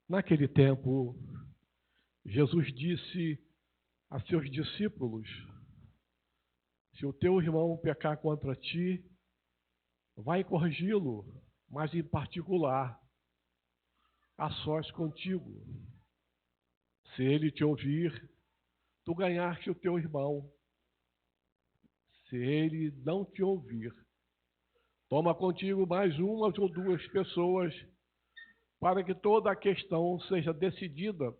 Naquele tempo, Jesus disse a seus discípulos: se o teu irmão pecar contra ti, vai corrigi-lo, mas em particular, a sós contigo. Se ele te ouvir, tu ganhaste o teu irmão. Se ele não te ouvir, toma contigo mais uma ou duas pessoas, para que toda a questão seja decidida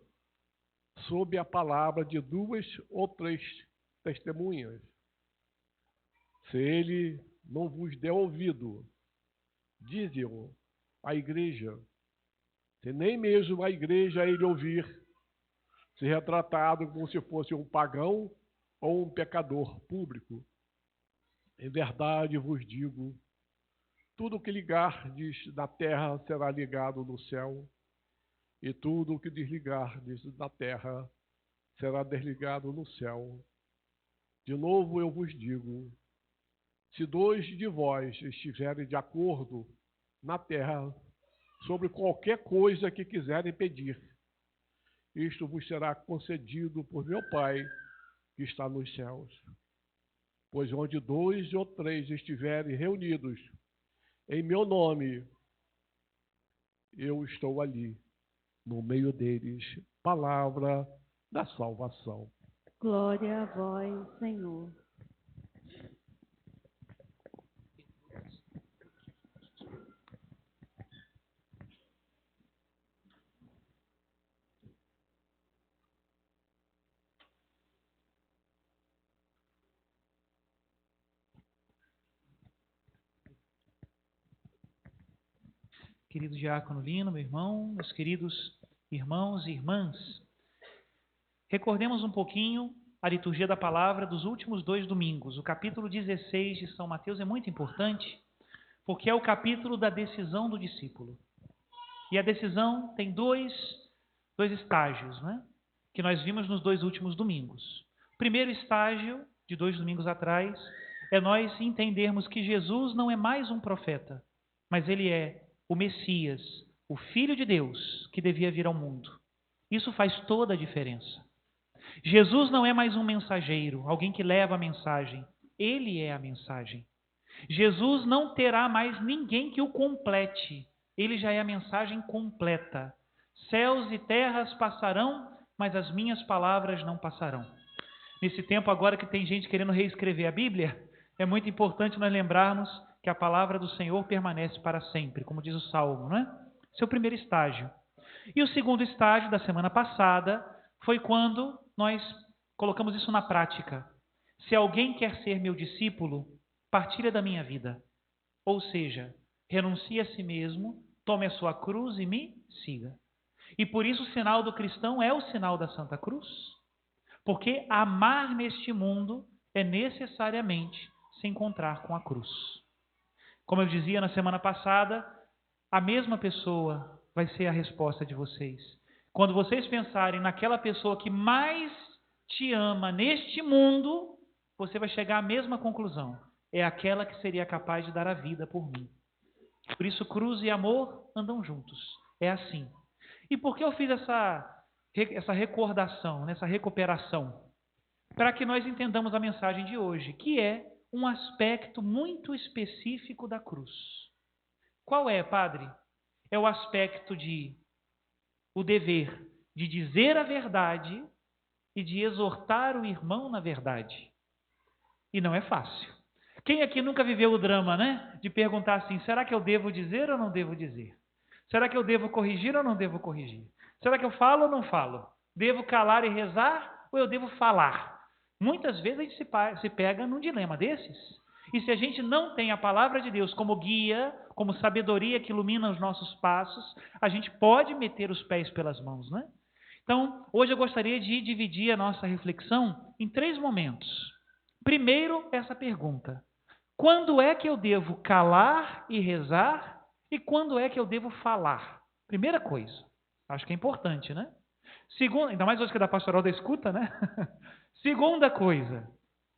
sob a palavra de duas ou três testemunhas. Se ele não vos der ouvido, dize-o à igreja. Se nem mesmo a igreja ele ouvir, se retratado como se fosse um pagão ou um pecador público. Em verdade vos digo, tudo o que ligardes na terra será ligado no céu, e tudo o que desligardes na terra será desligado no céu. De novo eu vos digo, se dois de vós estiverem de acordo na terra sobre qualquer coisa que quiserem pedir, isto vos será concedido por meu Pai que está nos céus. Pois onde dois ou três estiverem reunidos em meu nome, eu estou ali, no meio deles. Palavra da salvação. Glória a vós, Senhor. Querido diácono Lino, meu irmão, meus queridos irmãos e irmãs, recordemos um pouquinho a liturgia da palavra dos últimos 2 domingos. O capítulo 16 de São Mateus é muito importante, porque é o capítulo da decisão do discípulo. E a decisão tem dois estágios, né? Que nós vimos nos 2 últimos domingos. O primeiro estágio, de 2 domingos atrás, é nós entendermos que Jesus não é mais um profeta, mas ele é o Messias, o Filho de Deus, que devia vir ao mundo. Isso faz toda a diferença. Jesus não é mais um mensageiro, alguém que leva a mensagem. Ele é a mensagem. Jesus não terá mais ninguém que o complete. Ele já é a mensagem completa. Céus e terras passarão, mas as minhas palavras não passarão. Nesse tempo agora que tem gente querendo reescrever a Bíblia, é muito importante nós lembrarmos que a palavra do Senhor permanece para sempre, como diz o Salmo, não é? Esse é o primeiro estágio. E o segundo estágio da semana passada foi quando nós colocamos isso na prática. Se alguém quer ser meu discípulo, partilha da minha vida. Ou seja, renuncie a si mesmo, tome a sua cruz e me siga. E por isso o sinal do cristão é o sinal da Santa Cruz. Porque amar neste mundo é necessariamente se encontrar com a cruz. Como eu dizia na semana passada, a mesma pessoa vai ser a resposta de vocês. Quando vocês pensarem naquela pessoa que mais te ama neste mundo, você vai chegar à mesma conclusão. É aquela que seria capaz de dar a vida por mim. Por isso, cruz e amor andam juntos. É assim. E por que eu fiz essa recordação, essa recuperação? Para que nós entendamos a mensagem de hoje, que é um aspecto muito específico da cruz. Qual é, padre? É o aspecto o dever de dizer a verdade e de exortar o irmão na verdade. E não é fácil. Quem aqui nunca viveu o drama, né? De perguntar assim, será que eu devo dizer ou não devo dizer? Será que eu devo corrigir ou não devo corrigir? Será que eu falo ou não falo? Devo calar e rezar ou eu devo falar? Muitas vezes a gente se pega num dilema desses. E se a gente não tem a palavra de Deus como guia, como sabedoria que ilumina os nossos passos, a gente pode meter os pés pelas mãos, né? Então, hoje eu gostaria de dividir a nossa reflexão em 3 momentos. Primeiro, essa pergunta: quando é que eu devo calar e rezar e quando é que eu devo falar? Primeira coisa. Acho que é importante, né? Segunda, ainda mais hoje que é da pastoral da escuta, né? Segunda coisa,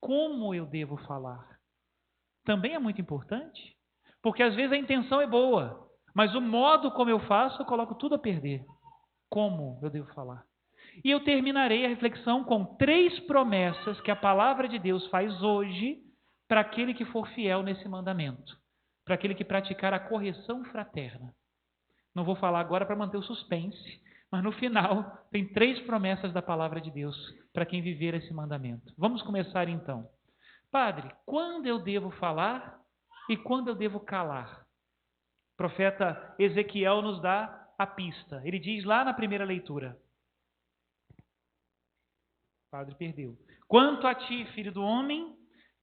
como eu devo falar? Também é muito importante, porque às vezes a intenção é boa, mas o modo como eu faço, eu coloco tudo a perder. como eu devo falar. E eu terminarei a reflexão com 3 promessas que a palavra de Deus faz hoje para aquele que for fiel nesse mandamento, para aquele que praticar a correção fraterna. Não vou falar agora para manter o suspense, mas no final tem 3 promessas da palavra de Deus para quem viver esse mandamento. Vamos começar então. Padre, quando eu devo falar e quando eu devo calar? O profeta Ezequiel nos dá a pista. Ele diz lá na primeira leitura. O padre perdeu. Quanto a ti, filho do homem,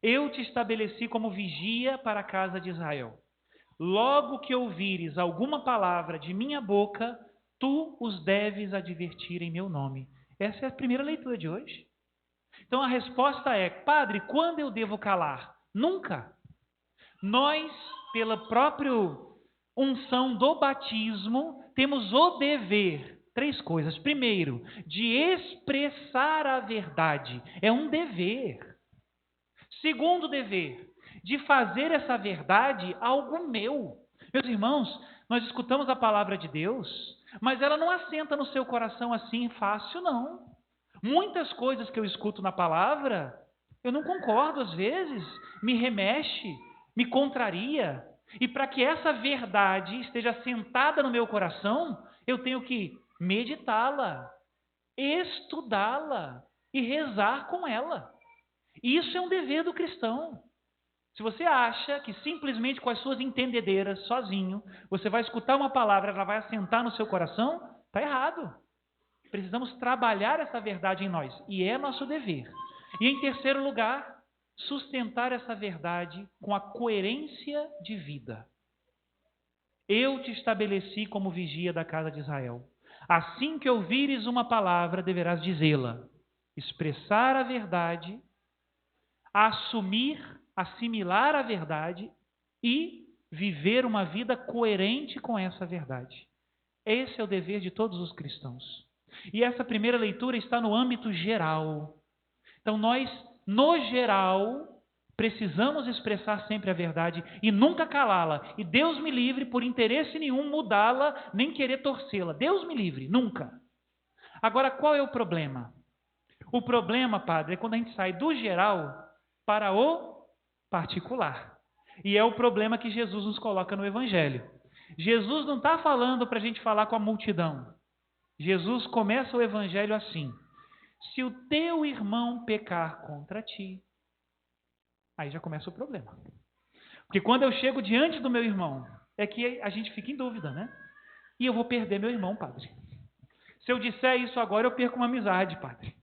eu te estabeleci como vigia para a casa de Israel. Logo que ouvires alguma palavra de minha boca, tu os deves advertir em meu nome. Essa é a primeira leitura de hoje. Então a resposta é, padre, quando eu devo calar? Nunca. Nós, pela própria unção do batismo, temos o dever, 3 coisas. Primeiro, de expressar a verdade. É um dever. Segundo dever, de fazer essa verdade algo meu. Meus irmãos, nós escutamos a palavra de Deus, mas ela não assenta no seu coração assim fácil, não. Muitas coisas que eu escuto na palavra, eu não concordo às vezes, me remexe, me contraria. E para que essa verdade esteja assentada no meu coração, eu tenho que meditá-la, estudá-la e rezar com ela. Isso é um dever do cristão. Se você acha que simplesmente com as suas entendedeiras, sozinho, você vai escutar uma palavra, ela vai assentar no seu coração, está errado. Precisamos trabalhar essa verdade em nós, e é nosso dever. E em terceiro lugar, sustentar essa verdade com a coerência de vida. Eu te estabeleci como vigia da casa de Israel. Assim que ouvires uma palavra, deverás dizê-la. Expressar a verdade, assumir, assimilar a verdade e viver uma vida coerente com essa verdade. Esse é o dever de todos os cristãos. E essa primeira leitura está no âmbito geral. Então nós, no geral, precisamos expressar sempre a verdade e nunca calá-la. E Deus me livre, por interesse nenhum, mudá-la, nem querer torcê-la. Deus me livre, nunca. Agora, qual é o problema? O problema, padre, é quando a gente sai do geral para o particular. E é o problema que Jesus nos coloca no Evangelho. Jesus não está falando para a gente falar com a multidão. Jesus começa o Evangelho assim: se o teu irmão pecar contra ti, aí já começa o problema. Porque quando eu chego diante do meu irmão, é que a gente fica em dúvida, né? E eu vou perder meu irmão, padre. Se eu disser isso agora, eu perco uma amizade, padre.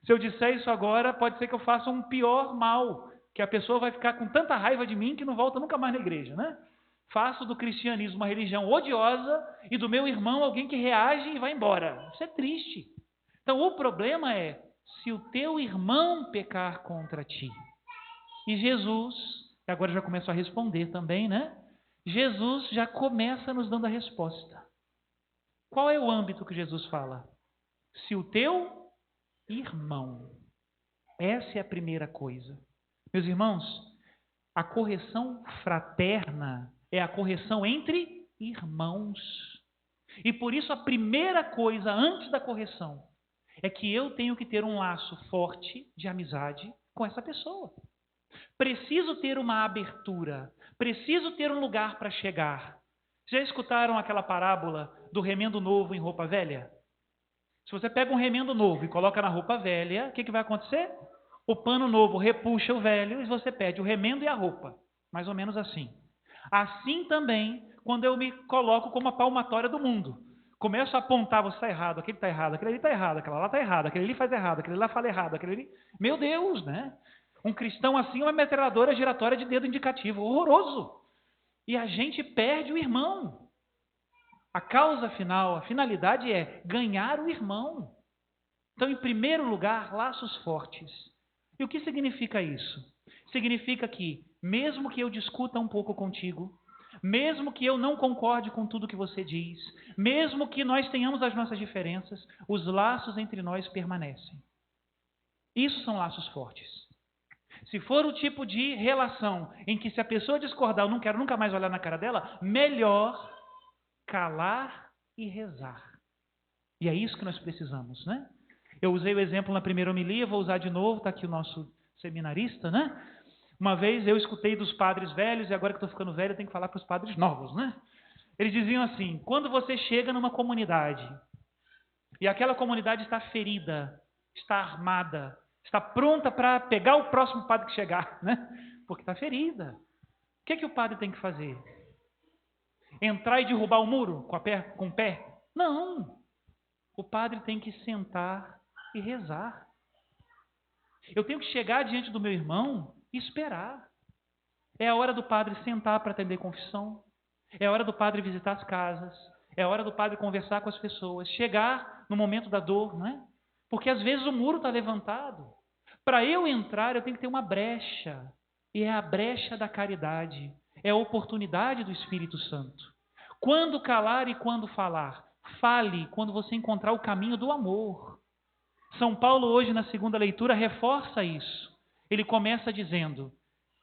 Se eu disser isso agora, pode ser que eu faça um pior mal, que a pessoa vai ficar com tanta raiva de mim que não volta nunca mais na igreja, né? Faço do cristianismo uma religião odiosa e do meu irmão alguém que reage e vai embora. Isso é triste. Então o problema é, se o teu irmão pecar contra ti. E Jesus, e agora já começo a responder também, né? Jesus já começa nos dando a resposta. Qual é o âmbito que Jesus fala? Se o teu irmão. Essa é a primeira coisa. Meus irmãos, a correção fraterna é a correção entre irmãos. E por isso a primeira coisa antes da correção é que eu tenho que ter um laço forte de amizade com essa pessoa. Preciso ter uma abertura, preciso ter um lugar para chegar. Já escutaram aquela parábola do remendo novo em roupa velha? Se você pega um remendo novo e coloca na roupa velha, o que vai acontecer? O pano novo repuxa o velho e você perde o remendo e a roupa. Mais ou menos assim. Assim também, quando eu me coloco como a palmatória do mundo. Começo a apontar, você está errado, aquele está errado, aquele ali está errado, aquela lá está errada, aquele ali faz errado, aquele lá fala errado, aquele ali... Meu Deus, né? Um cristão assim é uma metralhadora giratória de dedo indicativo. Horroroso. E a gente perde o irmão. A causa final, a finalidade é ganhar o irmão. Então, em primeiro lugar, laços fortes. E o que significa isso? Significa que, mesmo que eu discuta um pouco contigo, mesmo que eu não concorde com tudo que você diz, mesmo que nós tenhamos as nossas diferenças, os laços entre nós permanecem. Isso são laços fortes. Se for o tipo de relação em que, se a pessoa discordar, eu não quero nunca mais olhar na cara dela, melhor calar e rezar. E é isso que nós precisamos, né? Eu usei o exemplo na primeira homilia, vou usar de novo, está aqui o nosso seminarista, né? Uma vez eu escutei dos padres velhos, e agora que estou ficando velho, eu tenho que falar para os padres novos, né? Eles diziam assim: quando você chega numa comunidade, e aquela comunidade está ferida, está armada, está pronta para pegar o próximo padre que chegar, né? Porque está ferida. O que é que o padre tem que fazer? Entrar e derrubar o muro com o pé? Não. O padre tem que sentar e rezar. Eu tenho que chegar diante do meu irmão e esperar. É a hora do padre sentar para atender confissão. É a hora do padre visitar as casas. É a hora do padre conversar com as pessoas. Chegar no momento da dor, não é? Porque às vezes o muro está levantado. Para eu entrar, eu tenho que ter uma brecha. E é a brecha da caridade. É a oportunidade do Espírito Santo. Quando calar e quando falar? Fale quando você encontrar o caminho do amor. São Paulo, hoje, na segunda leitura, reforça isso. Ele começa dizendo: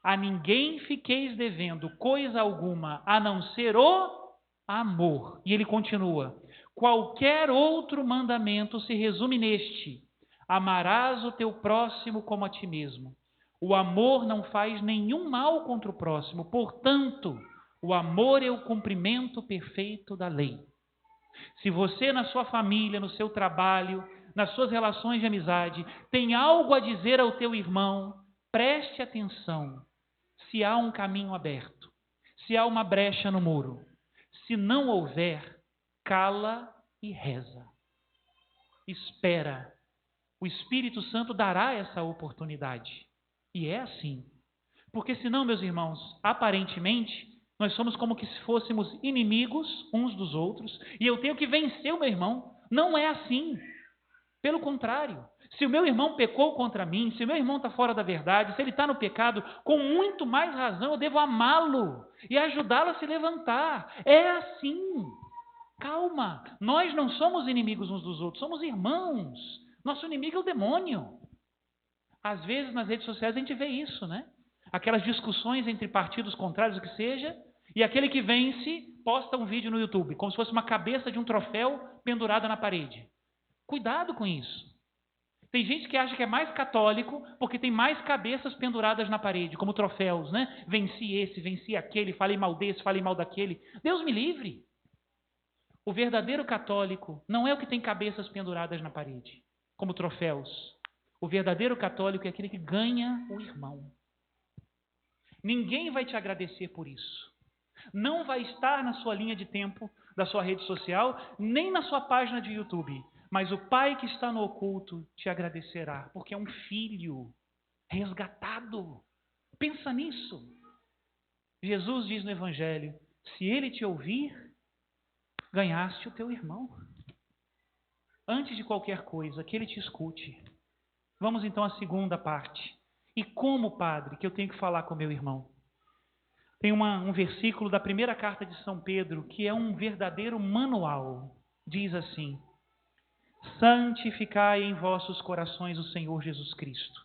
a ninguém fiqueis devendo coisa alguma, a não ser o amor. E ele continua: qualquer outro mandamento se resume neste: amarás o teu próximo como a ti mesmo. O amor não faz nenhum mal contra o próximo, portanto, o amor é o cumprimento perfeito da lei. Se você, na sua família, no seu trabalho, nas suas relações de amizade, tem algo a dizer ao teu irmão, preste atenção. Se há um caminho aberto, se há uma brecha no muro, se não houver, cala e reza. Espera. O Espírito Santo dará essa oportunidade. E é assim. Porque senão, meus irmãos, aparentemente, nós somos como que se fôssemos inimigos uns dos outros, e eu tenho que vencer o meu irmão. Não é assim. Pelo contrário, se o meu irmão pecou contra mim, se o meu irmão está fora da verdade, se ele está no pecado, com muito mais razão eu devo amá-lo e ajudá-lo a se levantar. É assim. Calma, nós não somos inimigos uns dos outros, somos irmãos. Nosso inimigo é o demônio. Às vezes nas redes sociais a gente vê isso, né? Aquelas discussões entre partidos contrários, o que seja, e aquele que vence posta um vídeo no YouTube, como se fosse uma cabeça de um troféu pendurada na parede. Cuidado com isso. Tem gente que acha que é mais católico porque tem mais cabeças penduradas na parede, como troféus, né? Venci esse, venci aquele, falei mal desse, falei mal daquele. Deus me livre. O verdadeiro católico não é o que tem cabeças penduradas na parede, como troféus. O verdadeiro católico é aquele que ganha o irmão. Ninguém vai te agradecer por isso. Não vai estar na sua linha de tempo da sua rede social, nem na sua página de YouTube. Mas o Pai que está no oculto te agradecerá, porque é um filho resgatado. Pensa nisso. Jesus diz no Evangelho: se ele te ouvir, ganhaste o teu irmão. Antes de qualquer coisa, que ele te escute. Vamos então à segunda parte. E como, padre, que eu tenho que falar com meu irmão? Tem um versículo da primeira carta de São Pedro que é um verdadeiro manual. Diz assim: santificai em vossos corações o Senhor Jesus Cristo,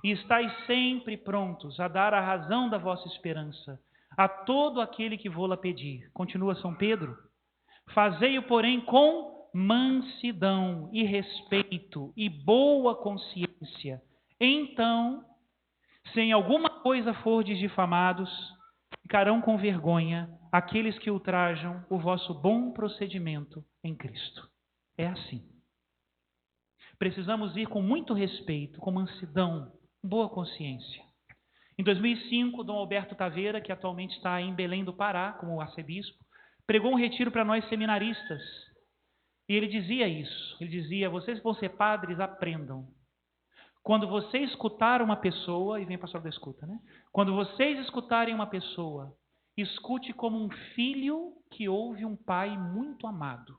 e estais sempre prontos a dar a razão da vossa esperança a todo aquele que vô-la pedir. Continua São Pedro: fazei-o, porém, com mansidão e respeito e boa consciência. Então, se em alguma coisa fordes difamados, ficarão com vergonha aqueles que ultrajam o vosso bom procedimento em Cristo. É assim. Precisamos ir com muito respeito, com mansidão, boa consciência. Em 2005, Dom Alberto Taveira, que atualmente está em Belém do Pará, como arcebispo, pregou um retiro para nós seminaristas. E ele dizia isso. Ele dizia: vocês vão ser padres, aprendam. Quando você escutar uma pessoa, e vem a pastora da escuta, né? Quando vocês escutarem uma pessoa, escute como um filho que ouve um pai muito amado.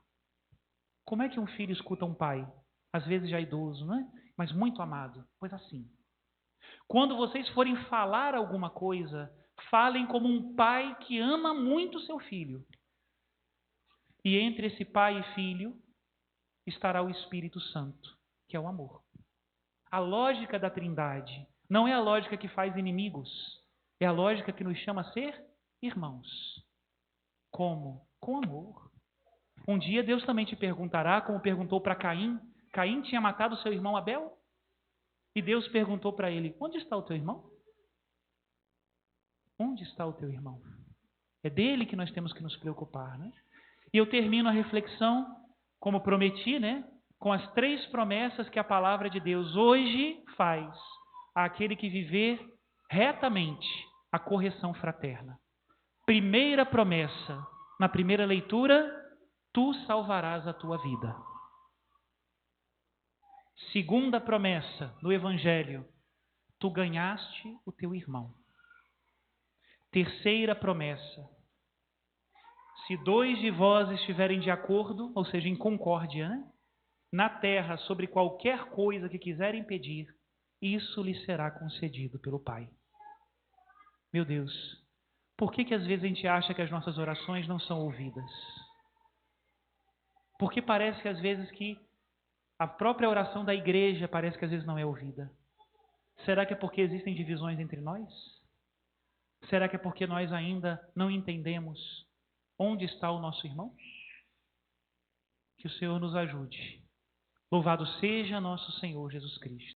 Como é que um filho escuta um pai? Às vezes já idoso, né? Mas muito amado. Pois assim. Quando vocês forem falar alguma coisa, falem como um pai que ama muito seu filho. E entre esse pai e filho estará o Espírito Santo, que é o amor. A lógica da Trindade não é a lógica que faz inimigos, é a lógica que nos chama a ser irmãos. Como? Com amor. Um dia Deus também te perguntará, como perguntou para Caim. Caim tinha matado seu irmão Abel? E Deus perguntou para ele: onde está o teu irmão? Onde está o teu irmão? É dele que nós temos que nos preocupar, né? E eu termino a reflexão, como prometi, né? Com as 3 promessas que a palavra de Deus hoje faz àquele que viver retamente a correção fraterna. Primeira promessa, na primeira leitura: tu salvarás a tua vida. Segunda promessa no Evangelho: tu ganhaste o teu irmão. Terceira promessa: se 2 de vós estiverem de acordo, ou seja, em concórdia, né? Na terra, sobre qualquer coisa que quiserem pedir, isso lhe será concedido pelo Pai. Meu Deus, por que às vezes a gente acha que as nossas orações não são ouvidas? Porque parece que às vezes que a própria oração da igreja parece que às vezes não é ouvida. Será que é porque existem divisões entre nós? Será que é porque nós ainda não entendemos onde está o nosso irmão? Que o Senhor nos ajude. Louvado seja nosso Senhor Jesus Cristo.